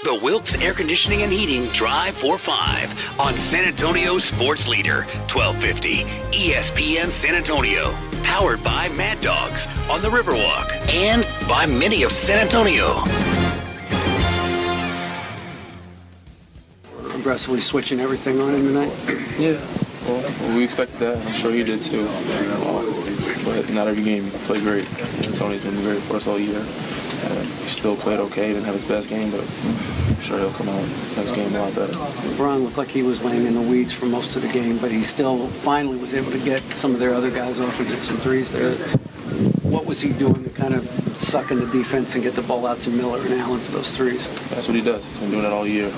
The Wilkes Air Conditioning and Heating Drive for 5 on San Antonio Sports Leader, 1250 ESPN San Antonio. Powered by Mad Dogs on the Riverwalk and by Mini of San Antonio. Aggressively switching everything on him tonight? Yeah, well, we expected that. I'm sure he did too. But not every game played great. Tony's been great for us all year. He still played okay. He didn't have his best game, but I'm sure he'll come out next game a lot better. LeBron looked like he was laying in the weeds for most of the game, but he still finally was able to get some of their other guys off and get some threes there. What was he doing to kind of suck in the defense and get the ball out to Miller and Allen for those threes? That's what he does. He's been doing that all year.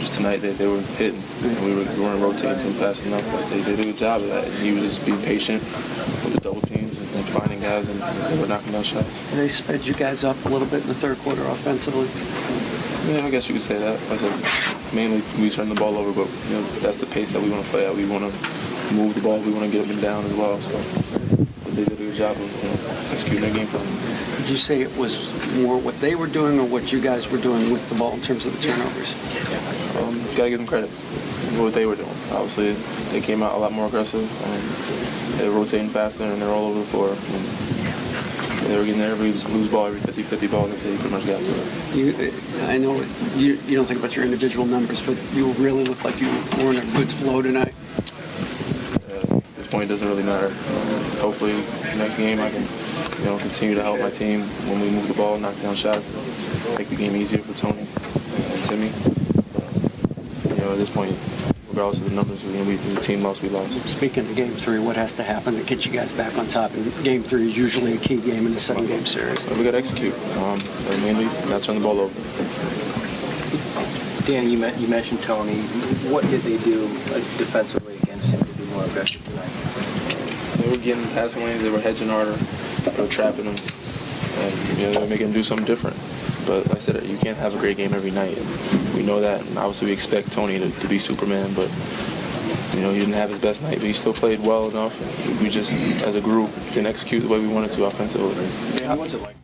Just tonight they were hitting, and we weren't rotating to him fast enough, but they did a good job of that. And he was just being patient with the double teams and finding guys, and they were knocking down shots. They sped you guys up a little bit in the third quarter offensively? Yeah, I guess you could say that. Like I said, mainly we turn the ball over, but that's the pace that we want to play at. We want to move the ball, we want to get them down as well. So they did a good job of executing their game plan. Would you say it was more what they were doing or what you guys were doing with the ball in terms of the turnovers? Got to give them credit for what they were doing. Obviously, they came out a lot more aggressive. They were rotating faster, and they're all over the floor. And they were getting every loose ball, every 50-50 ball that they pretty much got to it. I know you don't think about your individual numbers, but you really look like you were in a good flow tonight. At this point, it doesn't really matter. Hopefully, next game I can continue to help my team when we move the ball, knock down shots, and make the game easier for Tony and Timmy. At this point, regardless of the numbers, the team lost, we lost. Speaking of Game 3, what has to happen to get you guys back on top? And Game 3 is usually a key game in the 7-game series. We got to execute. Mainly, not turn the ball over. Dan, you mentioned Tony. What did they do defensively against him to be more aggressive tonight? They were getting passing lanes. They were hedging harder. They were trapping him. And they were making him do something different. But like I said, you can't have a great game every night. And we know that. And obviously, we expect Tony to be Superman. But he didn't have his best night. But he still played well enough. We just, as a group, didn't execute the way we wanted to offensively. Dan, what's it like?